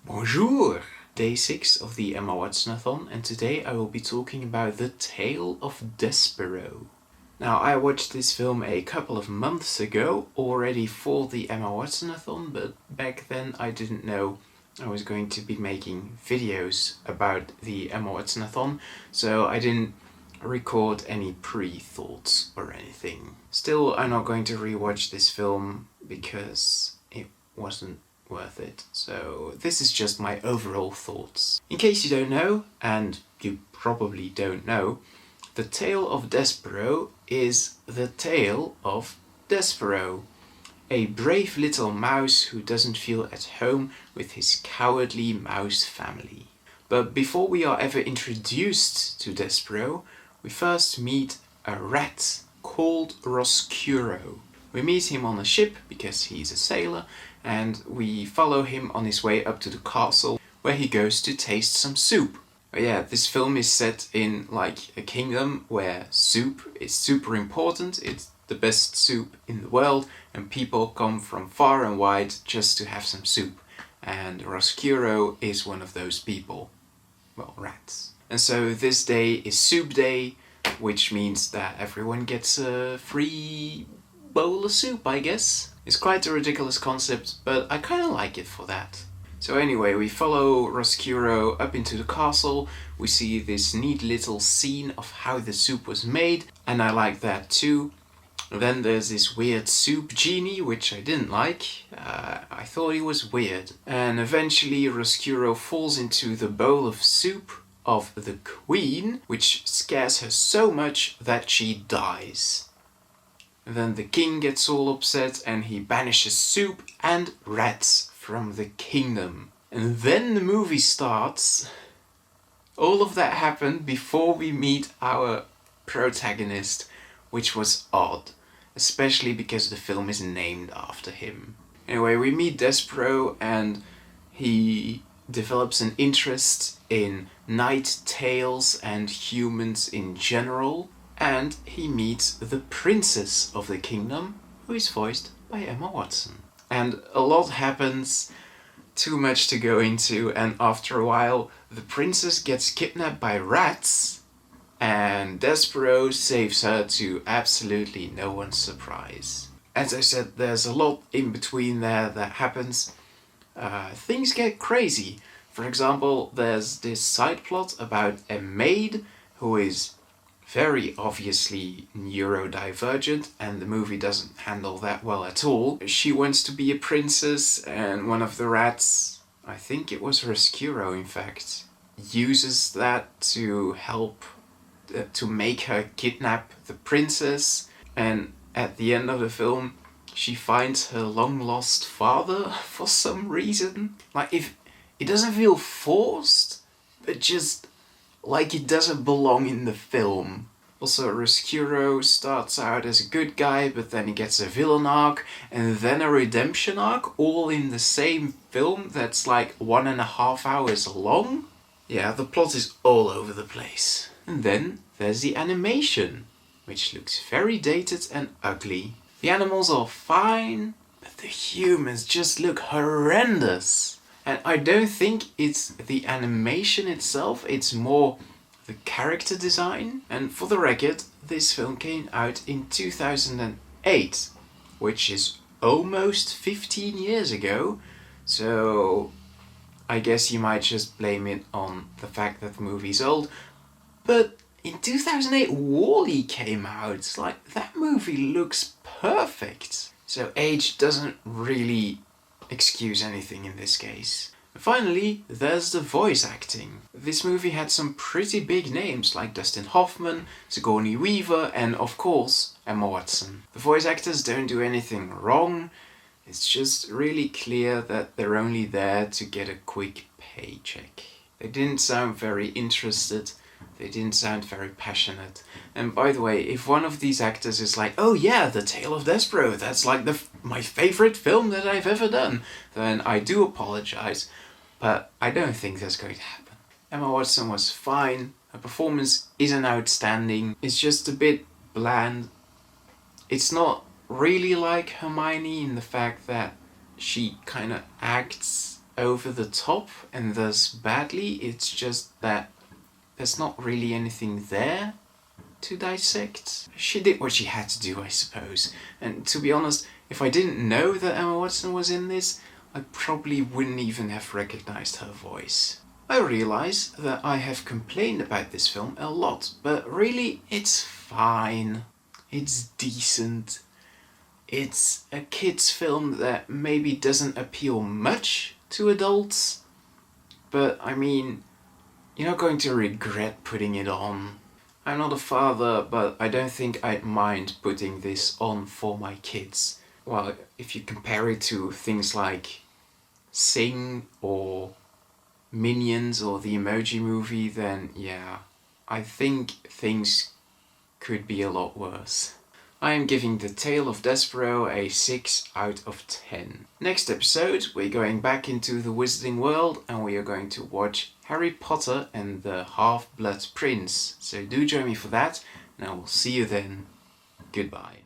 Bonjour! Day 6 of the Emma Watson-a-thon, and today I will be talking about The Tale of Despereaux. Now, I watched this film a couple of months ago, already for the Emma Watson-a-thon, but back then I didn't know I was going to be making videos about the Emma Watson-a-thon, so I didn't record any pre-thoughts or anything. Still, I'm not going to rewatch this film because it wasn't worth it. So this is just my overall thoughts. In case you don't know, and you probably don't know, The Tale of Despereaux is the tale of Despereaux, a brave little mouse who doesn't feel at home with his cowardly mouse family. But before we are ever introduced to Despereaux, we first meet a rat called Roscuro. We meet him on a ship because he's a sailor, and we follow him on his way up to the castle where he goes to taste some soup. But yeah, this film is set in like a kingdom where soup is super important. It's the best soup in the world, and people come from far and wide just to have some soup. And Roscuro is one of those people. Well, rats. And so this day is soup day, which means that everyone gets a free bowl of soup, I guess. It's quite a ridiculous concept, but I kind of like it for that. So anyway, we follow Roscuro up into the castle. We see this neat little scene of how the soup was made, and I like that too. Then there's this weird soup genie, which I didn't like. I thought he was weird. And eventually Roscuro falls into the bowl of soup of the queen, which scares her so much that she dies. Then the king gets all upset and he banishes soup and rats from the kingdom. And then the movie starts. All of that happened before we meet our protagonist, which was odd, especially because the film is named after him. Anyway, we meet Despereaux and he develops an interest in night tales and humans in general. And he meets the princess of the kingdom, who is voiced by Emma Watson. And a lot happens, too much to go into, and after a while the princess gets kidnapped by rats, and Despereaux saves her to absolutely no one's surprise. As I said, there's a lot in between there that happens. Things get crazy. For example, there's this side plot about a maid who is very obviously neurodivergent, and the movie doesn't handle that well at all. She wants to be a princess, and one of the rats, I think it was Roscuro in fact, uses that to help to make her kidnap the princess. And at the end of the film she finds her long lost father for some reason. Like, if it doesn't feel forced, but just like it doesn't belong in the film. Also, Roscuro starts out as a good guy, but then he gets a villain arc, and then a redemption arc, all in the same film that's like 1.5 hours long. Yeah, the plot is all over the place. And then there's the animation, which looks very dated and ugly. The animals are fine, but the humans just look horrendous. And I don't think it's the animation itself, it's more the character design. And for the record, this film came out in 2008, which is almost 15 years ago, so I guess you might just blame it on the fact that the movie's old. But in 2008, WALL-E came out. Like, that movie looks perfect. So age doesn't really excuse anything in this case. Finally, there's the voice acting. This movie had some pretty big names like Dustin Hoffman, Sigourney Weaver, and of course Emma Watson. The voice actors don't do anything wrong, it's just really clear that they're only there to get a quick paycheck. They didn't sound very interested, they didn't sound very passionate. And by the way, if one of these actors is like, oh yeah, The Tale of Despereaux, that's like my favorite film that I've ever done, then I do apologize, but I don't think that's going to happen. Emma Watson was fine, her performance isn't outstanding, it's just a bit bland. It's not really like Hermione in the fact that she kind of acts over the top and thus badly. It's just that there's not really anything there to dissect. She did what she had to do, I suppose. And to be honest, if I didn't know that Emma Watson was in this, I probably wouldn't even have recognized her voice. I realize that I have complained about this film a lot, but really it's fine. It's decent. It's a kids' film that maybe doesn't appeal much to adults, but I mean, you're not going to regret putting it on. I'm not a father, but I don't think I'd mind putting this on for my kids. Well, if you compare it to things like Sing or Minions or the Emoji Movie, then yeah, I think things could be a lot worse. I am giving The Tale of Despereaux a 6 out of 10. Next episode, we're going back into the Wizarding World and we are going to watch Harry Potter and the Half-Blood Prince. So do join me for that, and I will see you then. Goodbye.